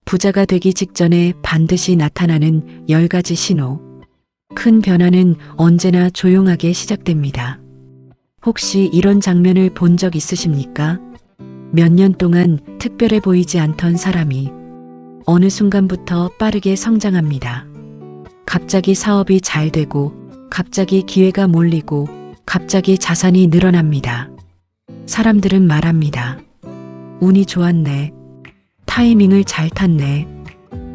부자가 되기 직전에 반드시 나타나는 10가지 신호. 큰 변화는 언제나 조용하게 시작됩니다. 혹시 이런 장면을 본 적 있으십니까? 몇 년 동안 특별해 보이지 않던 사람이 어느 순간부터 빠르게 성장합니다. 갑자기 사업이 잘 되고, 갑자기 기회가 몰리고, 갑자기 자산이 늘어납니다. 사람들은 말합니다. 운이 좋았네. 타이밍을 잘 탔네.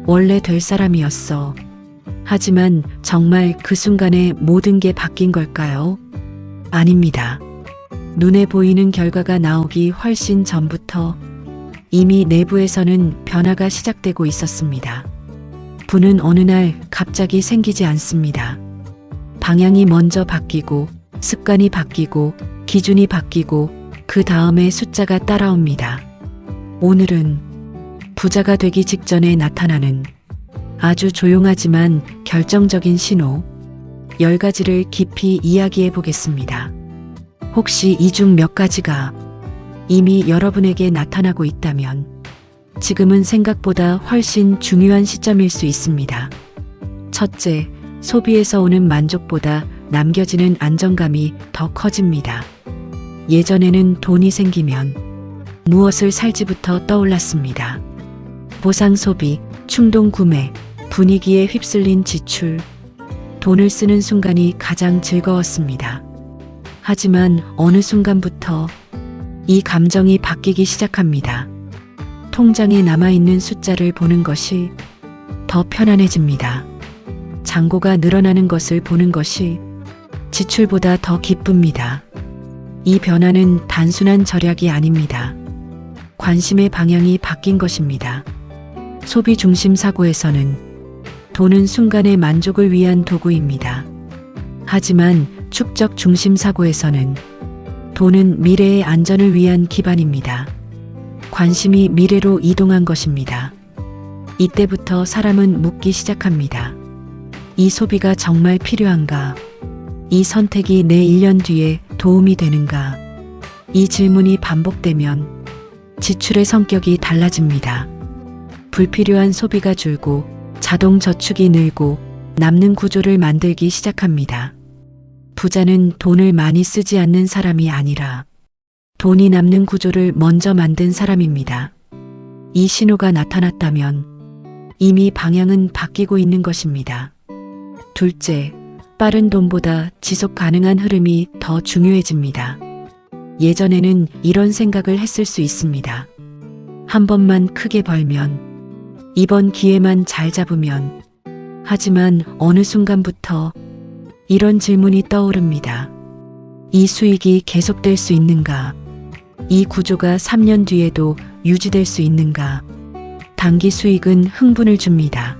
원래 될 사람이었어. 하지만 정말 그 순간에 모든 게 바뀐 걸까요? 아닙니다. 눈에 보이는 결과가 나오기 훨씬 전부터 이미 내부에서는 변화가 시작되고 있었습니다. 부는 어느 날 갑자기 생기지 않습니다. 방향이 먼저 바뀌고, 습관이 바뀌고, 기준이 바뀌고, 그 다음에 숫자가 따라옵니다. 오늘은 부자가 되기 직전에 나타나는 아주 조용하지만 결정적인 신호 10가지를 깊이 이야기해 보겠습니다. 혹시 이 중 몇 가지가 이미 여러분에게 나타나고 있다면 지금은 생각보다 훨씬 중요한 시점일 수 있습니다. 첫째, 소비에서 오는 만족보다 남겨지는 안정감이 더 커집니다. 예전에는 돈이 생기면 무엇을 살지부터 떠올랐습니다. 보상 소비, 충동 구매, 분위기에 휩쓸린 지출, 돈을 쓰는 순간이 가장 즐거웠습니다. 하지만 어느 순간부터 이 감정이 바뀌기 시작합니다. 통장에 남아있는 숫자를 보는 것이 더 편안해집니다. 잔고가 늘어나는 것을 보는 것이 지출보다 더 기쁩니다. 이 변화는 단순한 절약이 아닙니다. 관심의 방향이 바뀐 것입니다. 소비 중심 사고에서는 돈은 순간의 만족을 위한 도구입니다. 하지만 축적 중심 사고에서는 돈은 미래의 안전을 위한 기반입니다. 관심이 미래로 이동한 것입니다. 이때부터 사람은 묻기 시작합니다. 이 소비가 정말 필요한가? 이 선택이 내 1년 뒤에 도움이 되는가? 이 질문이 반복되면 지출의 성격이 달라집니다. 불필요한 소비가 줄고 자동 저축이 늘고 남는 구조를 만들기 시작합니다. 부자는 돈을 많이 쓰지 않는 사람이 아니라 돈이 남는 구조를 먼저 만든 사람입니다. 이 신호가 나타났다면 이미 방향은 바뀌고 있는 것입니다. 둘째, 빠른 돈보다 지속 가능한 흐름이 더 중요해집니다. 예전에는 이런 생각을 했을 수 있습니다. 한 번만 크게 벌면, 이번 기회만 잘 잡으면. 하지만 어느 순간부터 이런 질문이 떠오릅니다. 이 수익이 계속될 수 있는가? 이 구조가 3년 뒤에도 유지될 수 있는가? 단기 수익은 흥분을 줍니다.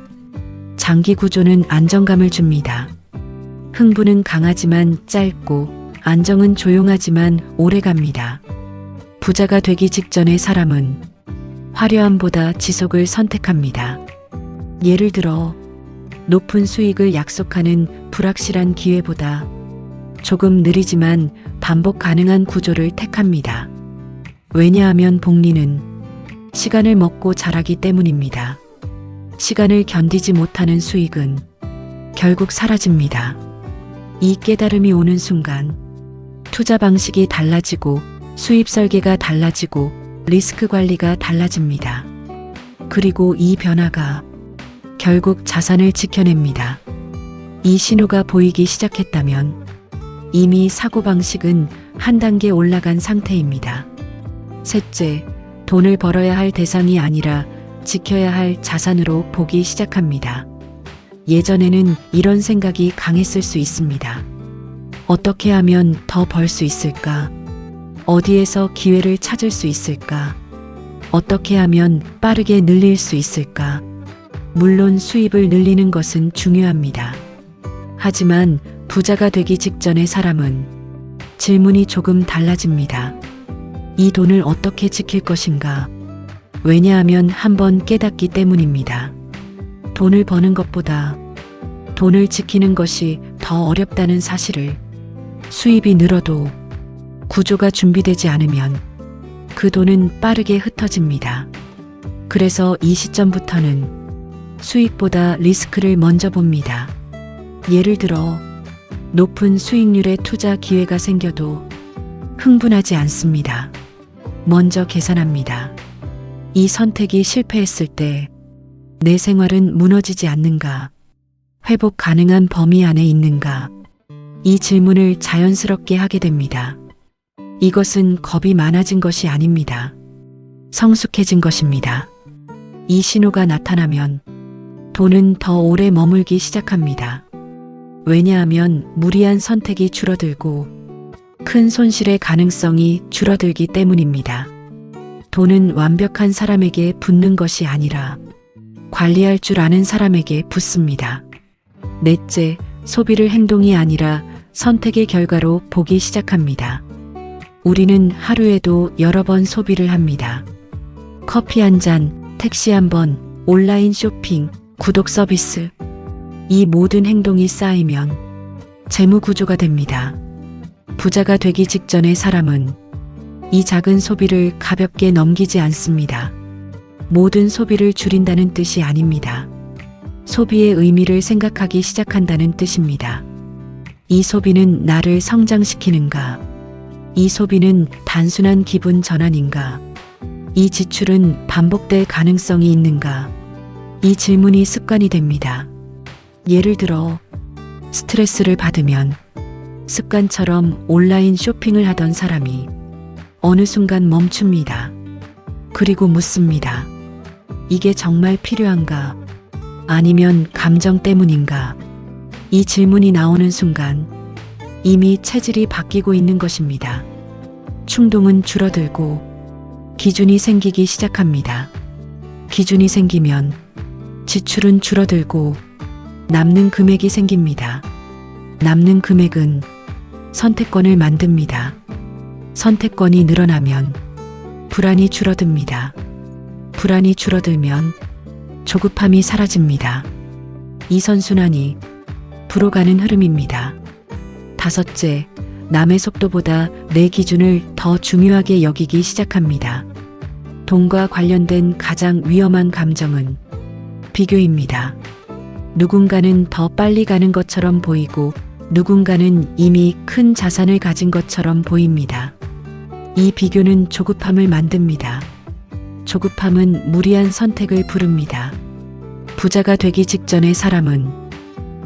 장기 구조는 안정감을 줍니다. 흥분은 강하지만 짧고 안정은 조용하지만 오래갑니다. 부자가 되기 직전의 사람은 화려함보다 지속을 선택합니다. 예를 들어 높은 수익을 약속하는 불확실한 기회보다 조금 느리지만 반복 가능한 구조를 택합니다. 왜냐하면 복리는 시간을 먹고 자라기 때문입니다. 시간을 견디지 못하는 수익은 결국 사라집니다. 이 깨달음이 오는 순간 투자 방식이 달라지고 수입 설계가 달라지고 리스크 관리가 달라집니다. 그리고 이 변화가 결국 자산을 지켜냅니다. 이 신호가 보이기 시작했다면 이미 사고방식은 한 단계 올라간 상태입니다. 셋째, 돈을 벌어야 할 대상이 아니라 지켜야 할 자산으로 보기 시작합니다. 예전에는 이런 생각이 강했을 수 있습니다. 어떻게 하면 더 벌 수 있을까? 어디에서 기회를 찾을 수 있을까? 어떻게 하면 빠르게 늘릴 수 있을까? 물론 수입을 늘리는 것은 중요합니다. 하지만 부자가 되기 직전의 사람은 질문이 조금 달라집니다. 이 돈을 어떻게 지킬 것인가? 왜냐하면 한번 깨닫기 때문입니다. 돈을 버는 것보다 돈을 지키는 것이 더 어렵다는 사실을. 수입이 늘어도 구조가 준비되지 않으면 그 돈은 빠르게 흩어집니다. 그래서 이 시점부터는 수익보다 리스크를 먼저 봅니다. 예를 들어 높은 수익률의 투자 기회가 생겨도 흥분하지 않습니다. 먼저 계산합니다. 이 선택이 실패했을 때 내 생활은 무너지지 않는가? 회복 가능한 범위 안에 있는가? 이 질문을 자연스럽게 하게 됩니다. 이것은 겁이 많아진 것이 아닙니다. 성숙해진 것입니다. 이 신호가 나타나면 돈은 더 오래 머물기 시작합니다. 왜냐하면 무리한 선택이 줄어들고 큰 손실의 가능성이 줄어들기 때문입니다. 돈은 완벽한 사람에게 붙는 것이 아니라 관리할 줄 아는 사람에게 붙습니다. 넷째, 소비를 행동이 아니라 선택의 결과로 보기 시작합니다. 우리는 하루에도 여러 번 소비를 합니다. 커피 한 잔, 택시 한 번, 온라인 쇼핑, 구독 서비스. 이 모든 행동이 쌓이면 재무 구조가 됩니다. 부자가 되기 직전의 사람은 이 작은 소비를 가볍게 넘기지 않습니다. 모든 소비를 줄인다는 뜻이 아닙니다. 소비의 의미를 생각하기 시작한다는 뜻입니다. 이 소비는 나를 성장시키는가? 이 소비는 단순한 기분 전환인가? 이 지출은 반복될 가능성이 있는가? 이 질문이 습관이 됩니다. 예를 들어 스트레스를 받으면 습관처럼 온라인 쇼핑을 하던 사람이 어느 순간 멈춥니다. 그리고 묻습니다. 이게 정말 필요한가? 아니면 감정 때문인가? 이 질문이 나오는 순간 이미 체질이 바뀌고 있는 것입니다. 충동은 줄어들고 기준이 생기기 시작합니다. 기준이 생기면 지출은 줄어들고 남는 금액이 생깁니다. 남는 금액은 선택권을 만듭니다. 선택권이 늘어나면 불안이 줄어듭니다. 불안이 줄어들면 조급함이 사라집니다. 이 선순환이 불어가는 흐름입니다. 다섯째, 남의 속도보다 내 기준을 더 중요하게 여기기 시작합니다. 돈과 관련된 가장 위험한 감정은 비교입니다. 누군가는 더 빨리 가는 것처럼 보이고 누군가는 이미 큰 자산을 가진 것처럼 보입니다. 이 비교는 조급함을 만듭니다. 조급함은 무리한 선택을 부릅니다. 부자가 되기 직전의 사람은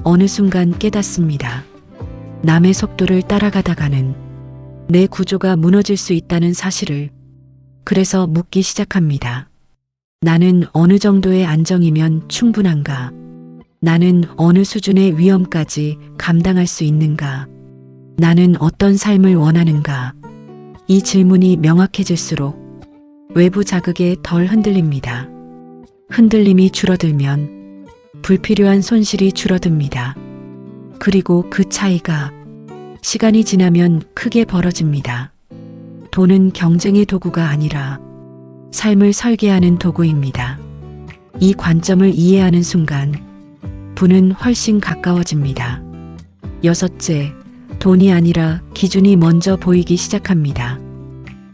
어느 순간 깨닫습니다. 남의 속도를 따라가다가는 내 구조가 무너질 수 있다는 사실을. 그래서 묻기 시작합니다. 나는 어느 정도의 안정이면 충분한가? 나는 어느 수준의 위험까지 감당할 수 있는가? 나는 어떤 삶을 원하는가? 이 질문이 명확해질수록 외부 자극에 덜 흔들립니다. 흔들림이 줄어들면 불필요한 손실이 줄어듭니다. 그리고 그 차이가 시간이 지나면 크게 벌어집니다. 돈은 경쟁의 도구가 아니라 삶을 설계하는 도구입니다. 이 관점을 이해하는 순간 부는 훨씬 가까워집니다. 여섯째, 돈이 아니라 기준이 먼저 보이기 시작합니다.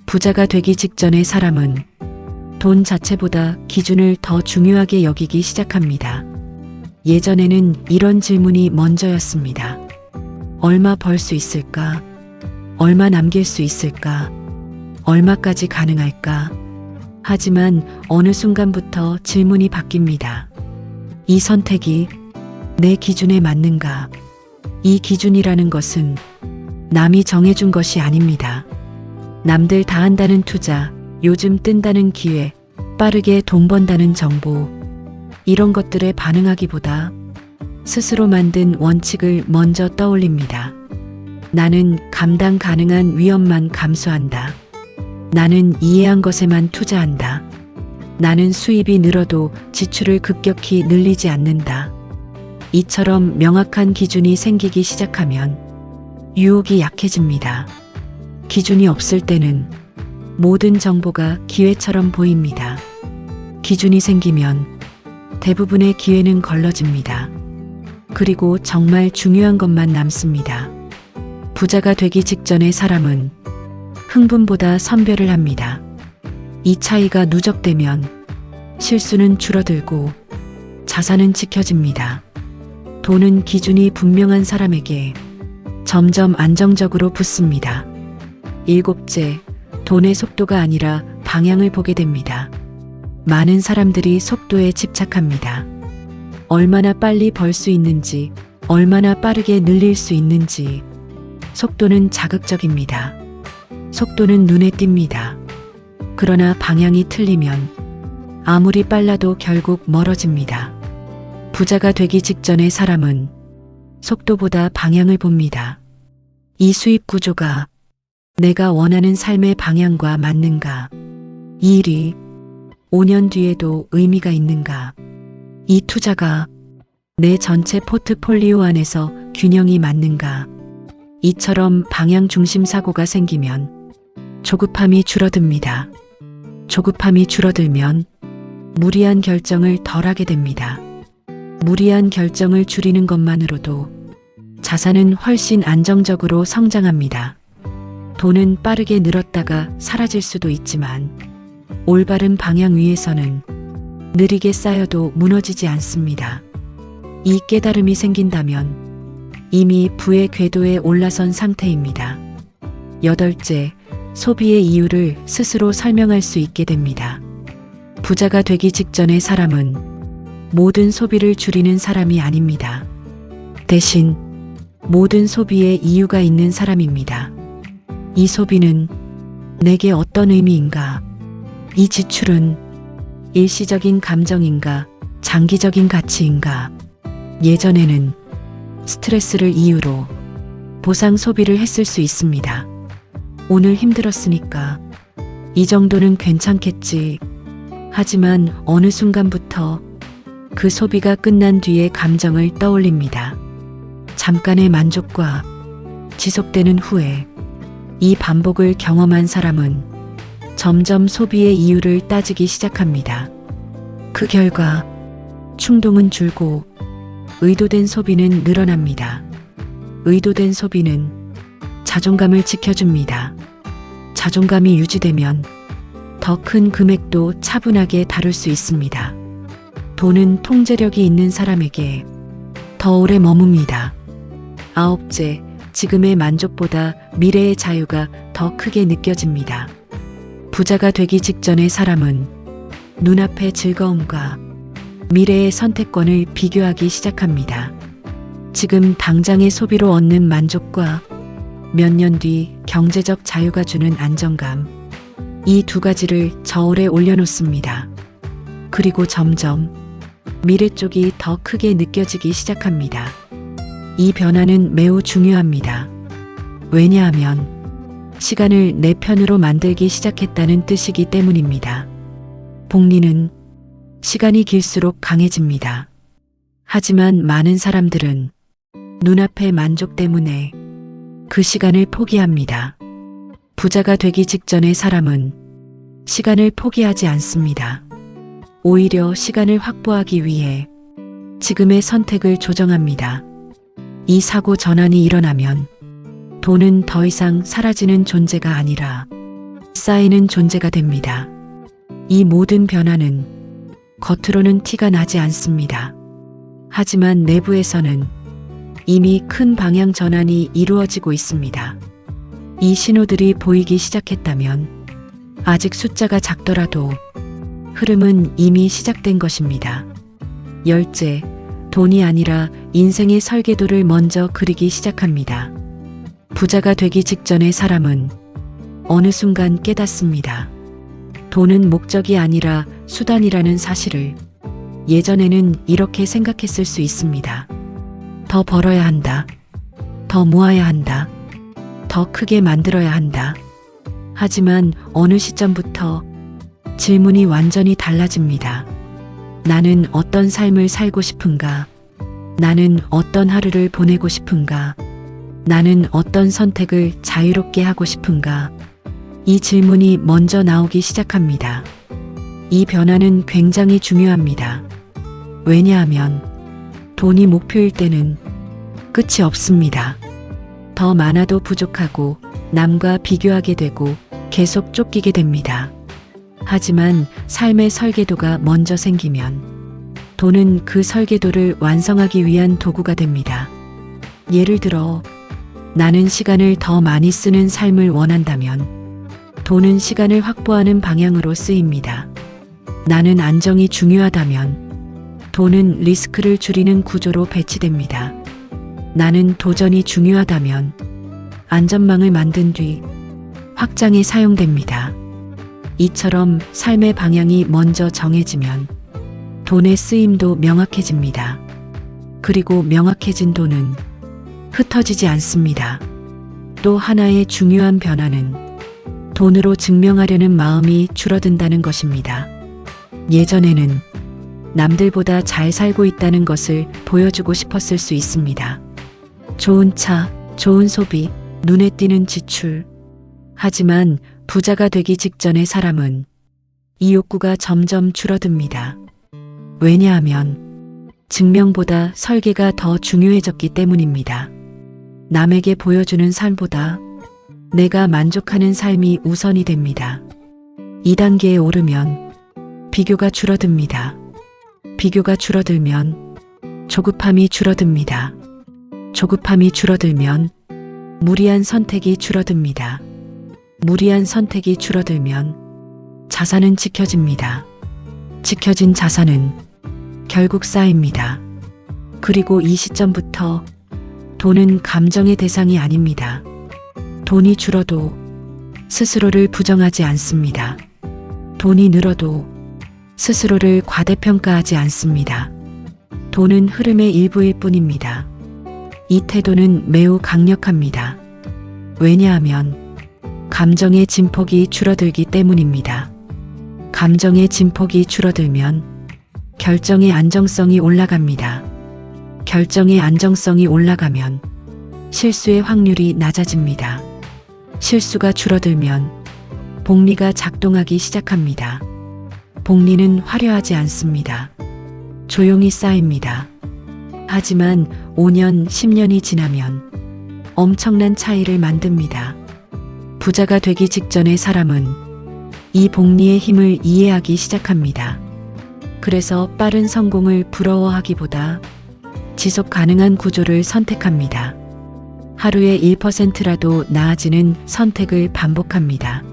부자가 되기 직전의 사람은 돈 자체보다 기준을 더 중요하게 여기기 시작합니다. 예전에는 이런 질문이 먼저였습니다. 얼마 벌 수 있을까? 얼마 남길 수 있을까? 얼마까지 가능할까? 하지만 어느 순간부터 질문이 바뀝니다. 이 선택이 내 기준에 맞는가? 이 기준이라는 것은 남이 정해준 것이 아닙니다. 남들 다 한다는 투자, 요즘 뜬다는 기회, 빠르게 돈 번다는 정보, 이런 것들에 반응하기보다 스스로 만든 원칙을 먼저 떠올립니다. 나는 감당 가능한 위험만 감수한다. 나는 이해한 것에만 투자한다. 나는 수입이 늘어도 지출을 급격히 늘리지 않는다. 이처럼 명확한 기준이 생기기 시작하면 유혹이 약해집니다. 기준이 없을 때는 모든 정보가 기회처럼 보입니다. 기준이 생기면 대부분의 기회는 걸러집니다. 그리고 정말 중요한 것만 남습니다. 부자가 되기 직전의 사람은 흥분보다 선별을 합니다. 이 차이가 누적되면 실수는 줄어들고 자산은 지켜집니다. 돈은 기준이 분명한 사람에게 점점 안정적으로 붙습니다. 일곱째, 돈의 속도가 아니라 방향을 보게 됩니다. 많은 사람들이 속도에 집착합니다. 얼마나 빨리 벌 수 있는지, 얼마나 빠르게 늘릴 수 있는지. 속도는 자극적입니다. 속도는 눈에 띕니다. 그러나 방향이 틀리면 아무리 빨라도 결국 멀어집니다. 부자가 되기 직전의 사람은 속도보다 방향을 봅니다. 이 수입 구조가 내가 원하는 삶의 방향과 맞는가? 이 일이 5년 뒤에도 의미가 있는가? 이 투자가 내 전체 포트폴리오 안에서 균형이 맞는가? 이처럼 방향 중심 사고가 생기면 조급함이 줄어듭니다. 조급함이 줄어들면 무리한 결정을 덜하게 됩니다. 무리한 결정을 줄이는 것만으로도 자산은 훨씬 안정적으로 성장합니다. 돈은 빠르게 늘었다가 사라질 수도 있지만 올바른 방향 위에서는 느리게 쌓여도 무너지지 않습니다. 이 깨달음이 생긴다면 이미 부의 궤도에 올라선 상태입니다. 여덟째, 소비의 이유를 스스로 설명할 수 있게 됩니다. 부자가 되기 직전의 사람은 모든 소비를 줄이는 사람이 아닙니다. 대신 모든 소비에 이유가 있는 사람입니다. 이 소비는 내게 어떤 의미인가? 이 지출은 일시적인 감정인가? 장기적인 가치인가? 예전에는 스트레스를 이유로 보상 소비를 했을 수 있습니다. 오늘 힘들었으니까 이 정도는 괜찮겠지. 하지만 어느 순간부터 그 소비가 끝난 뒤에 감정을 떠올립니다. 잠깐의 만족과 지속되는 후회. 이 반복을 경험한 사람은 점점 소비의 이유를 따지기 시작합니다. 그 결과 충동은 줄고 의도된 소비는 늘어납니다. 의도된 소비는 자존감을 지켜줍니다. 자존감이 유지되면 더 큰 금액도 차분하게 다룰 수 있습니다. 돈은 통제력이 있는 사람에게 더 오래 머뭅니다. 아홉째, 지금의 만족보다 미래의 자유가 더 크게 느껴집니다. 부자가 되기 직전의 사람은 눈앞의 즐거움과 미래의 선택권을 비교하기 시작합니다. 지금 당장의 소비로 얻는 만족과 몇 년 뒤 경제적 자유가 주는 안정감, 이 두 가지를 저울에 올려놓습니다. 그리고 점점 미래 쪽이 더 크게 느껴지기 시작합니다. 이 변화는 매우 중요합니다. 왜냐하면 시간을 내 편으로 만들기 시작했다는 뜻이기 때문입니다. 복리는 시간이 길수록 강해집니다. 하지만 많은 사람들은 눈앞의 만족 때문에 그 시간을 포기합니다. 부자가 되기 직전의 사람은 시간을 포기하지 않습니다. 오히려 시간을 확보하기 위해 지금의 선택을 조정합니다. 이 사고 전환이 일어나면 돈은 더 이상 사라지는 존재가 아니라 쌓이는 존재가 됩니다. 이 모든 변화는 겉으로는 티가 나지 않습니다. 하지만 내부에서는 이미 큰 방향 전환이 이루어지고 있습니다. 이 신호들이 보이기 시작했다면 아직 숫자가 작더라도 흐름은 이미 시작된 것입니다. 열째, 돈이 아니라 인생의 설계도를 먼저 그리기 시작합니다. 부자가 되기 직전의 사람은 어느 순간 깨닫습니다. 돈은 목적이 아니라 수단이라는 사실을. 예전에는 이렇게 생각했을 수 있습니다. 더 벌어야 한다. 더 모아야 한다. 더 크게 만들어야 한다. 하지만 어느 시점부터 질문이 완전히 달라집니다. 나는 어떤 삶을 살고 싶은가? 나는 어떤 하루를 보내고 싶은가? 나는 어떤 선택을 자유롭게 하고 싶은가? 이 질문이 먼저 나오기 시작합니다. 이 변화는 굉장히 중요합니다. 왜냐하면 돈이 목표일 때는 끝이 없습니다. 더 많아도 부족하고 남과 비교하게 되고 계속 쫓기게 됩니다. 하지만 삶의 설계도가 먼저 생기면 돈은 그 설계도를 완성하기 위한 도구가 됩니다. 예를 들어 나는 시간을 더 많이 쓰는 삶을 원한다면 돈은 시간을 확보하는 방향으로 쓰입니다. 나는 안정이 중요하다면 돈은 리스크를 줄이는 구조로 배치됩니다. 나는 도전이 중요하다면 안전망을 만든 뒤 확장에 사용됩니다. 이처럼 삶의 방향이 먼저 정해지면 돈의 쓰임도 명확해집니다. 그리고 명확해진 돈은 흩어지지 않습니다. 또 하나의 중요한 변화는 돈으로 증명하려는 마음이 줄어든다는 것입니다. 예전에는 남들보다 잘 살고 있다는 것을 보여주고 싶었을 수 있습니다. 좋은 차, 좋은 소비, 눈에 띄는 지출. 하지만 부자가 되기 직전의 사람은 이 욕구가 점점 줄어듭니다. 왜냐하면 증명보다 설계가 더 중요해졌기 때문입니다. 남에게 보여주는 삶보다 내가 만족하는 삶이 우선이 됩니다. 2단계에 오르면 비교가 줄어듭니다. 비교가 줄어들면 조급함이 줄어듭니다. 조급함이 줄어들면 무리한 선택이 줄어듭니다. 무리한 선택이 줄어들면 자산은 지켜집니다. 지켜진 자산은 결국 쌓입니다. 그리고 이 시점부터 돈은 감정의 대상이 아닙니다. 돈이 줄어도 스스로를 부정하지 않습니다. 돈이 늘어도 스스로를 과대평가하지 않습니다. 돈은 흐름의 일부일 뿐입니다. 이 태도는 매우 강력합니다. 왜냐하면 감정의 진폭이 줄어들기 때문입니다. 감정의 진폭이 줄어들면 결정의 안정성이 올라갑니다. 결정의 안정성이 올라가면 실수의 확률이 낮아집니다. 실수가 줄어들면 복리가 작동하기 시작합니다. 복리는 화려하지 않습니다. 조용히 쌓입니다. 하지만 5년, 10년이 지나면 엄청난 차이를 만듭니다. 부자가 되기 직전의 사람은 이 복리의 힘을 이해하기 시작합니다. 그래서 빠른 성공을 부러워하기보다 지속 가능한 구조를 선택합니다. 하루에 1%라도 나아지는 선택을 반복합니다.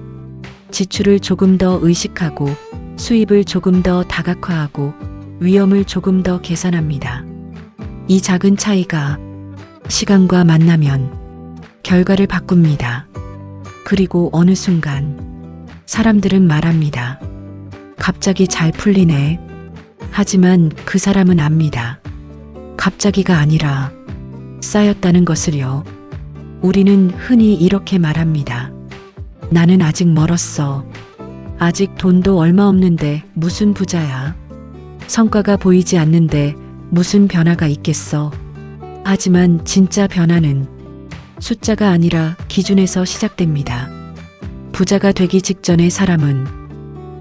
지출을 조금 더 의식하고 수입을 조금 더 다각화하고 위험을 조금 더 계산합니다. 이 작은 차이가 시간과 만나면 결과를 바꿉니다. 그리고 어느 순간 사람들은 말합니다. 갑자기 잘 풀리네. 하지만 그 사람은 압니다. 갑자기가 아니라 쌓였다는 것을요. 우리는 흔히 이렇게 말합니다. 나는 아직 멀었어. 아직 돈도 얼마 없는데 무슨 부자야. 성과가 보이지 않는데 무슨 변화가 있겠어. 하지만 진짜 변화는 숫자가 아니라 기준에서 시작됩니다. 부자가 되기 직전의 사람은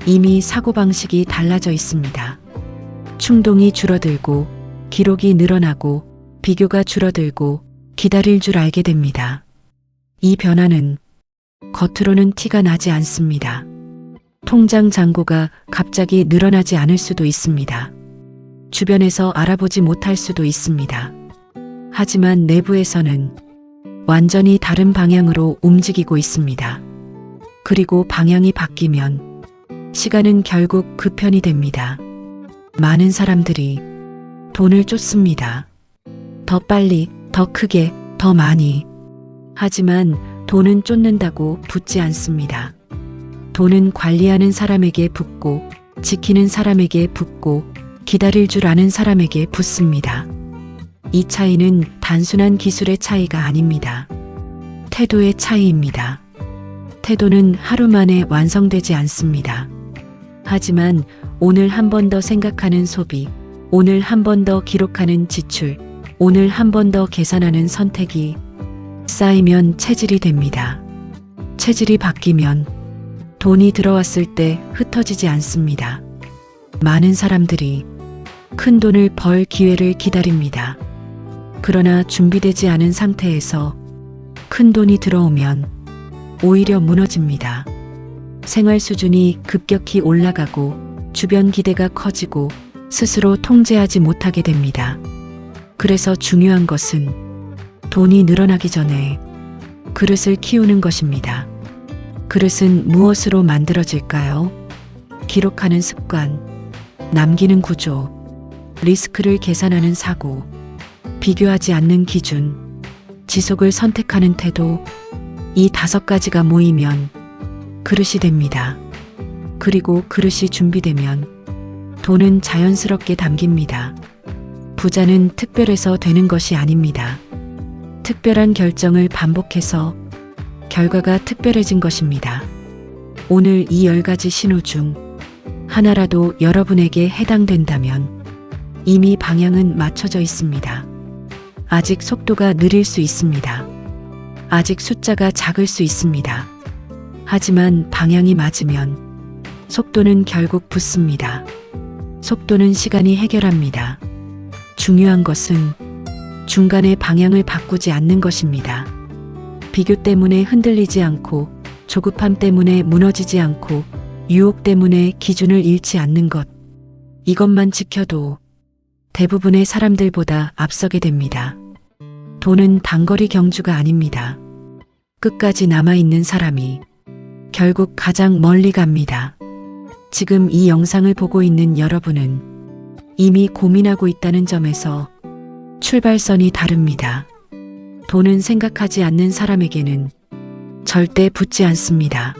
이미 사고방식이 달라져 있습니다. 충동이 줄어들고 기록이 늘어나고 비교가 줄어들고 기다릴 줄 알게 됩니다. 이 변화는 겉으로는 티가 나지 않습니다. 통장 잔고가 갑자기 늘어나지 않을 수도 있습니다. 주변에서 알아보지 못할 수도 있습니다. 하지만 내부에서는 완전히 다른 방향으로 움직이고 있습니다. 그리고 방향이 바뀌면 시간은 결국 그 편이 됩니다. 많은 사람들이 돈을 쫓습니다. 더 빨리, 더 크게, 더 많이. 하지만 돈은 쫓는다고 붙지 않습니다. 돈은 관리하는 사람에게 붙고 지키는 사람에게 붙고 기다릴 줄 아는 사람에게 붙습니다. 이 차이는 단순한 기술의 차이가 아닙니다. 태도의 차이입니다. 태도는 하루 만에 완성되지 않습니다. 하지만 오늘 한 번 더 생각하는 소비, 오늘 한 번 더 기록하는 지출, 오늘 한 번 더 계산하는 선택이 쌓이면 체질이 됩니다. 체질이 바뀌면 돈이 들어왔을 때 흩어지지 않습니다. 많은 사람들이 큰 돈을 벌 기회를 기다립니다. 그러나 준비되지 않은 상태에서 큰 돈이 들어오면 오히려 무너집니다. 생활 수준이 급격히 올라가고 주변 기대가 커지고 스스로 통제하지 못하게 됩니다. 그래서 중요한 것은 돈이 늘어나기 전에 그릇을 키우는 것입니다. 그릇은 무엇으로 만들어질까요? 기록하는 습관, 남기는 구조, 리스크를 계산하는 사고, 비교하지 않는 기준, 지속을 선택하는 태도, 이 5가지가 모이면 그릇이 됩니다. 그리고 그릇이 준비되면 돈은 자연스럽게 담깁니다. 부자는 특별해서 되는 것이 아닙니다. 특별한 결정을 반복해서 결과가 특별해진 것입니다. 오늘 이 10가지 신호 중 하나라도 여러분에게 해당된다면 이미 방향은 맞춰져 있습니다. 아직 속도가 느릴 수 있습니다. 아직 숫자가 작을 수 있습니다. 하지만 방향이 맞으면 속도는 결국 붙습니다. 속도는 시간이 해결합니다. 중요한 것은 중간에 방향을 바꾸지 않는 것입니다. 비교 때문에 흔들리지 않고, 조급함 때문에 무너지지 않고, 유혹 때문에 기준을 잃지 않는 것. 이것만 지켜도 대부분의 사람들보다 앞서게 됩니다. 돈은 단거리 경주가 아닙니다. 끝까지 남아있는 사람이 결국 가장 멀리 갑니다. 지금 이 영상을 보고 있는 여러분은 이미 고민하고 있다는 점에서 출발선이 다릅니다. 돈은 생각하지 않는 사람에게는 절대 붙지 않습니다.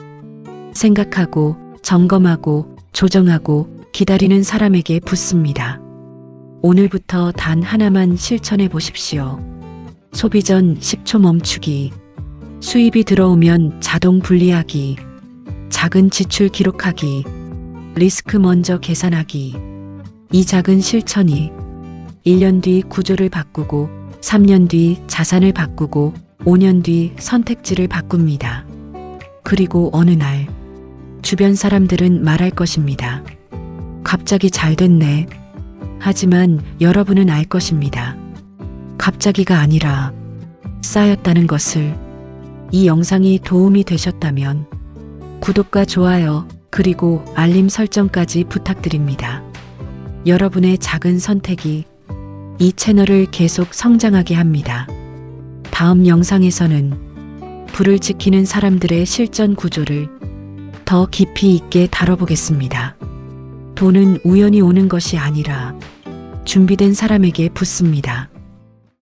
생각하고, 점검하고, 조정하고, 기다리는 사람에게 붙습니다. 오늘부터 단 하나만 실천해 보십시오. 소비 전 10초 멈추기, 수입이 들어오면 자동 분리하기, 작은 지출 기록하기, 리스크 먼저 계산하기. 이 작은 실천이 1년 뒤 구조를 바꾸고, 3년 뒤 자산을 바꾸고, 5년 뒤 선택지를 바꿉니다. 그리고 어느 날 주변 사람들은 말할 것입니다. 갑자기 잘 됐네. 하지만 여러분은 알 것입니다. 갑자기가 아니라 쌓였다는 것을. 이 영상이 도움이 되셨다면 구독과 좋아요, 그리고 알림 설정까지 부탁드립니다. 여러분의 작은 선택이 이 채널을 계속 성장하게 합니다. 다음 영상에서는 부를 지키는 사람들의 실전 구조를 더 깊이 있게 다뤄보겠습니다. 돈은 우연히 오는 것이 아니라 준비된 사람에게 붙습니다.